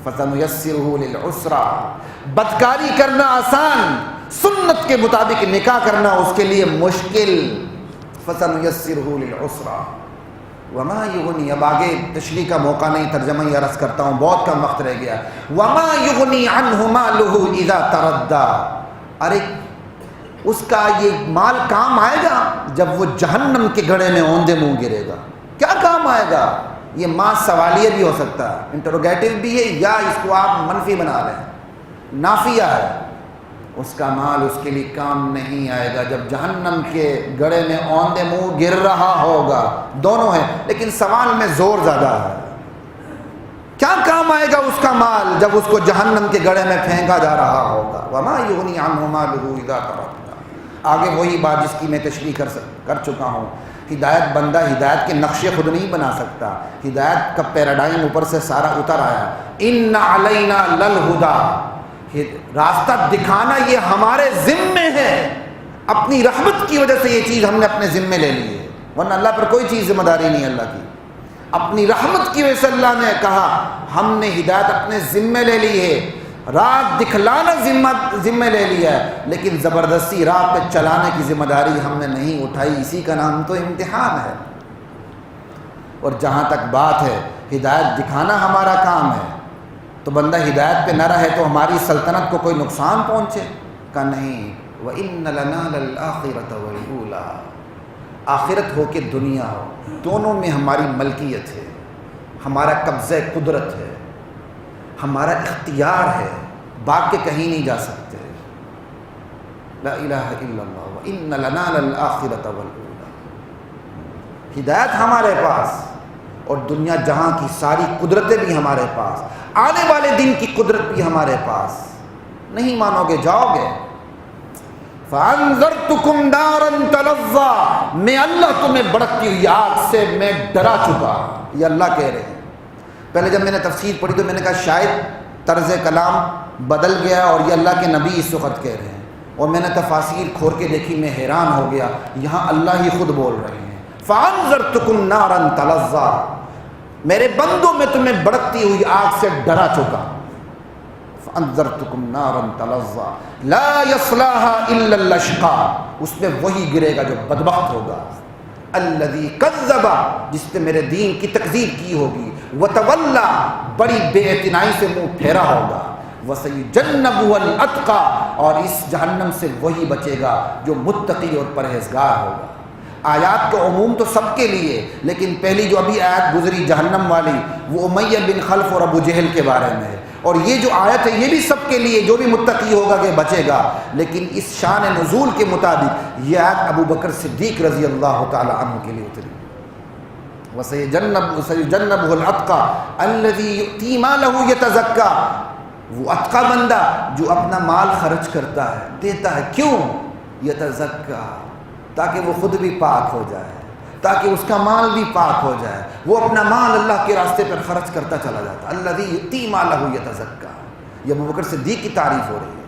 فَسَنُيَسِّرُهُ لِلْعُسْرَىٰ، بدکاری کرنا آسان، سنت کے مطابق نکاح کرنا اس کے لیے مشکل. فَسَنُيَسِّرُهُ لِلْعُسْرَىٰ وَمَا يُغْنِي، اب آگے تشریح کا موقع نہیں، ترجمہ ہی عرض کرتا ہوں، بہت کم وقت رہ گیا. وَمَا يُغْنِي عَنْهُ مَالُهُ إِذَا تَرَدَّىٰ، ارے اس کا یہ مال کام آئے گا جب وہ جہنم کے گڑھے میں اوندے منہ گرے گا. کیا کام آئے گا؟ یہ ماں سوالیہ بھی ہو سکتا ہے، انٹروگیٹو بھی ہے، یا اس کو آپ منفی بنا لیں، نافیہ ہے. اس کا مال اس کے لیے کام نہیں آئے گا جب جہنم کے گڑھے میں اوندے منہ گر رہا ہوگا. دونوں ہیں، لیکن سوال میں زور زیادہ ہے. کیا کام آئے گا اس کا مال جب اس کو جہنم کے گڑھے میں پھینکا جا رہا ہوگا. وَمَا يُغْنِي عَنْهُ مَالُهُ إِذَا تَرَدَّىٰ. آگے وہی بات جس کی میں تشریح کر چکا ہوں. ہدایت بندہ ہدایت کے نقشے خود نہیں بنا سکتا، ہدایت کا پیراڈائم اوپر سے سارا اتر آیا. اِنَّ عَلَيْنَا لَلْهُدَىٰ، راستہ دکھانا یہ ہمارے ذمے ہے. اپنی رحمت کی وجہ سے یہ چیز ہم نے اپنے ذمے لے لی ہے، ورنہ اللہ پر کوئی چیز ذمہ داری نہیں ہے اللہ کی. اپنی رحمت کی وجہ سے اللہ نے کہا ہم نے ہدایت اپنے ذمے لے لی ہے، راہ دکھلانا ذمہ لے لیا ہے، لیکن زبردستی راہ پہ چلانے کی ذمہ داری ہم نے نہیں اٹھائی. اسی کا نام تو امتحان ہے. اور جہاں تک بات ہے ہدایت دکھانا ہمارا کام ہے، تو بندہ ہدایت پہ نہ رہے تو ہماری سلطنت کو کوئی نقصان پہنچے کا نہیں. وَإِنَّ لَنَا لَلْآخِرَةَ وَالْأُولَىٰ، آخرت ہو کہ دنیا ہو، دونوں میں ہماری ملکیت ہے، ہمارا قبضہ قدرت ہے، ہمارا اختیار ہے، بھاگ کے کہیں نہیں جا سکتے. لا الہ الا اللہ وَإِنَّ لَنَا لَلْآخِرَةَ وَالْأُولَىٰ. ہدایت ہمارے پاس اور دنیا جہاں کی ساری قدرتیں بھی ہمارے پاس، آنے والے دن کی قدرت بھی ہمارے پاس. نہیں مانو گے جاؤ گے. فَأَنذَرْتُكُمْ نَارًا تَلَظَّىٰ، میں اللہ تمہیں بھڑکتی ہوئی آگ سے میں ڈرا چکا. یہ اللہ کہہ رہے ہیں. پہلے جب میں نے تفسیر پڑھی تو میں نے کہا شاید طرز کلام بدل گیا اور یہ اللہ کے نبی اس وقت کہہ رہے ہیں. اور میں نے تفاسیر کھول کے دیکھی، میں حیران ہو گیا، یہاں اللہ ہی خود بول رہے ہیں. فَأَنذَرْتُكُمْ نَارًا تَلَظَّىٰ، میرے بندوں میں تمہیں بھڑکتی ہوئی آگ سے ڈرا چکا. فَأَنذَرْتُكُمْ نَارًا تَلَظَّىٰ لَا يَصْلَاهَا إِلَّا الْأَشْقَىٰ، اس میں وہی گرے گا جو بدبخت ہوگا. الَّذِي كَذَّبَ، جس نے میرے دین کی تکذیب کی ہوگی. وَتَوَلَّىٰ، بڑی بے اعتنائی سے منہ پھیرا ہوگا. وَسَيُجَنَّبُهَا الْأَتْقَىٰ، اور اس جہنم سے وہی بچے گا جو متقی اور پرہیزگار ہوگا. آیات کا عموم تو سب کے لیے، لیکن پہلی جو ابھی آیت گزری جہنم والی وہ امیہ بن خلف اور ابو جہل کے بارے میں ہے. اور یہ جو آیت ہے یہ بھی سب کے لیے، جو بھی متقی ہوگا کہ بچے گا. لیکن اس شان نزول کے مطابق یہ آیت ابو بکر صدیق رضی اللہ تعالی عنہ کے لیے اتری. وَسَيُجَنَّبُهُ الْأَتْقَىٰ الَّذِي يُؤْتِي مَالَهُ يَتَزَكَّىٰ، وہ اتقیٰ بندہ جو اپنا مال خرچ کرتا ہے، دیتا ہے. کیوں؟ يَتَزَكَّىٰ، تاکہ وہ خود بھی پاک ہو جائے، تاکہ اس کا مال بھی پاک ہو جائے. وہ اپنا مال اللہ کے راستے پر خرچ کرتا چلا جاتا. الذی یؤتی مالہ یتزکیٰ، یہ ابو بکر صدیق کی تعریف ہو رہی ہے.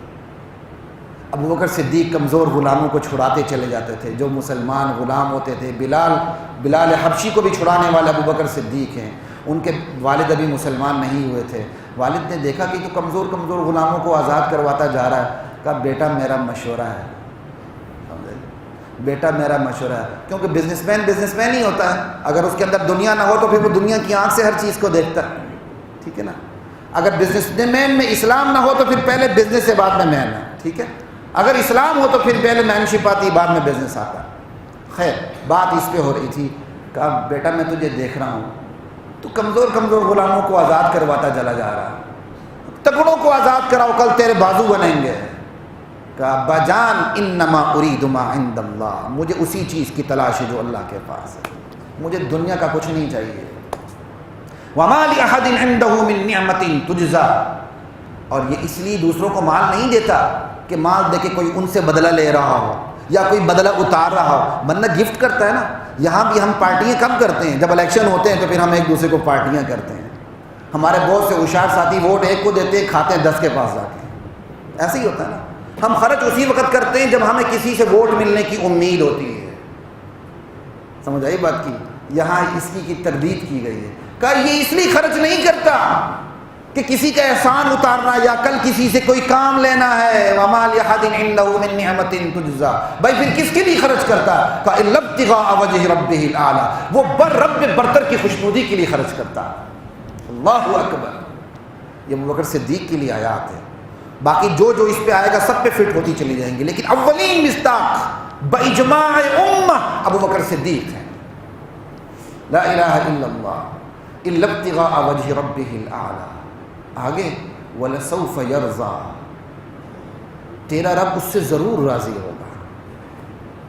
ابو بکر صدیق کمزور غلاموں کو چھڑاتے چلے جاتے تھے. جو مسلمان غلام ہوتے تھے، بلال حبشی کو بھی چھڑانے والے ابو بکر صدیق ہیں. ان کے والد ابھی مسلمان نہیں ہوئے تھے. والد نے دیکھا کہ تو کمزور غلاموں کو آزاد کرواتا جا رہا ہے. کہا بیٹا میرا مشورہ ہے، بیٹا میرا مشورہ ہے. کیونکہ بزنس مین ہی ہوتا ہے. اگر اس کے اندر دنیا نہ ہو تو پھر وہ دنیا کی آنکھ سے ہر چیز کو دیکھتا ہے. ٹھیک ہے نا. اگر بزنس مین میں اسلام نہ ہو تو پھر پہلے بزنس سے بعد میں مین ہے. ٹھیک ہے. اگر اسلام ہو تو پھر پہلے مین شپ آتی، بعد میں بزنس آتا ہے. خیر بات اس پہ ہو رہی تھی. کہا بیٹا میں تجھے دیکھ رہا ہوں، تو کمزور غلاموں کو آزاد کرواتا چلا جا رہا ہے. تگڑوں کو آزاد کراؤ، کل تیرے بازو بنیں گے. کہا ابا جان انما اريد ما عند اللہ، مجھے اسی چیز کی تلاش ہے جو اللہ کے پاس ہے، مجھے دنیا کا کچھ نہیں چاہیے. وما لأحد عنده من نعمة تجزى، اور یہ اس لیے دوسروں کو مال نہیں دیتا کہ مال دے کے کوئی ان سے بدلہ لے رہا ہو یا کوئی بدلہ اتار رہا ہو. بندہ گفٹ کرتا ہے نا. یہاں بھی ہم پارٹیاں کم کرتے ہیں، جب الیکشن ہوتے ہیں تو پھر ہم ایک دوسرے کو پارٹیاں کرتے ہیں. ہمارے بہت سے ہوشیار ساتھی ووٹ ایک کو دیتے ہیں، کھاتے ہیں 10 کے پاس جا کے. ایسے ہی ہوتا ہے نا. ہم خرچ اسی وقت کرتے ہیں جب ہمیں کسی سے ووٹ ملنے کی امید ہوتی ہے. سمجھ آئی بات کی؟ یہاں اس کی تردید کی گئی ہے. کہا یہ اس لیے خرچ نہیں کرتا کہ کسی کا احسان اتارنا یا کل کسی سے کوئی کام لینا ہے. وَمَا لِأَحَدٍ عِندَهُ مِن نِعْمَةٍ تُجْزَىٰ. بھائی پھر کس کے لیے خرچ کرتا ہے؟ فَإِلَّا ابْتِغَاءَ وَجْهِ رَبِّهِ الْأَعْلَىٰ. وہ رب برتر کی خوشنودی کے لیے خرچ کرتا ہے. اللہ اکبر. یہ ابوبکر صدیق کے لیے آیات ہے. باقی جو جو اس پہ آئے گا سب پہ فٹ ہوتی چلی جائیں گی، لیکن اولین مصداق باجماع امہ ابوبکر صدیق ہے. لا الہ الا اللہ الا ابتغاء وجہ ربہ الاعلی. آگے وَلَسَوْفَ يَرْضَىٰ. تیرا رب اس سے ضرور راضی ہوگا.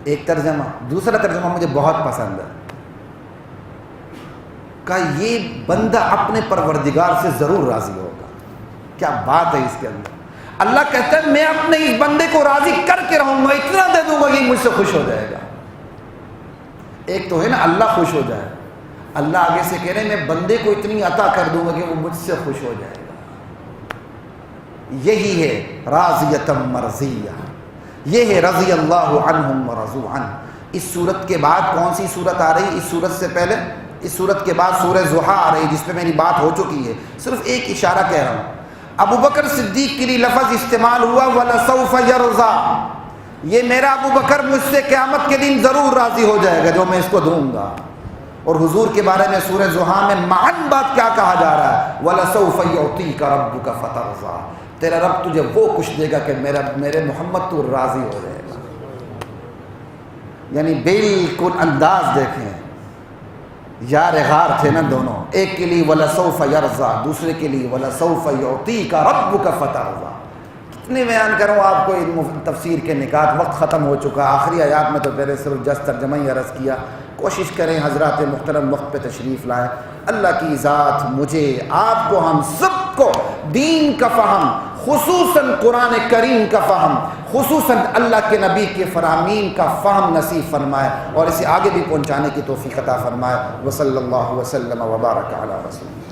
ایک ترجمہ. دوسرا ترجمہ مجھے بہت پسند ہے کہ یہ بندہ اپنے پروردگار سے ضرور راضی ہوگا. کیا بات ہے اس کے اندر. اللہ کہتا ہے میں اپنے اس بندے کو راضی کر کے رہوں گا، اتنا دے دوں گا کہ مجھ سے خوش ہو جائے گا. ایک تو ہے نا اللہ خوش ہو جائے، اللہ آگے سے کہہ رہے ہیں میں بندے کو اتنی عطا کر دوں گا کہ وہ مجھ سے خوش ہو جائے گا. یہی ہے راضیۃ مرضیہ، یہ ہے رضی اللہ عنہم ورضوا عنہ. اس صورت کے بعد کون سی صورت آ رہی؟ اس صورت سے پہلے اس صورت کے بعد سورہ ضحیٰ آ رہی جس پہ میری بات ہو چکی ہے. صرف ایک اشارہ کہہ رہا ہوں. ابو بکر صدیق کے لیے لفظ استعمال ہوا وَلَسَوْفَ يَرْضَىٰ. یہ میرا ابو بکر مجھ سے قیامت کے دن ضرور راضی ہو جائے گا جو میں اس کو دوں گا. اور حضور کے بارے میں سورہ ضحیٰ میں معن بات کیا کہا جا رہا ہے؟ وَلَسَوْفَ يُعْطِيكَ رَبُّكَ فَتَرْضَىٰ. تیرا رب تجھے وہ کچھ دے گا کہ میرے محمد تو راضی ہو جائے گا. یعنی بالکل انداز دیکھیں، یار غار تھے نا دونوں. ایک کے لیے وَلَسَوْفَ يَرْضَىٰ، دوسرے کے لیے وَلَسَوْفَ يُعْطِيكَ رَبُّكَ فَتَرْضَىٰ. کتنے بیان کروں آپ کو ان تفسیر کے نکات. وقت ختم ہو چکا. آخری آیات میں تو پہلے صرف جس ترجمہ ہی عرض کیا. کوشش کریں حضرات محترم وقت پہ تشریف لائیں. اللہ کی ذات مجھے آپ کو ہم سب کو دین کا فہم، خصوصاً قرآن کریم کا فہم، خصوصاً اللہ کے نبی کے فرامین کا فہم نصیب فرمائے اور اسے آگے بھی پہنچانے کی توفیق عطا فرمائے. وصلی اللہ وسلم وبارک علی رسول.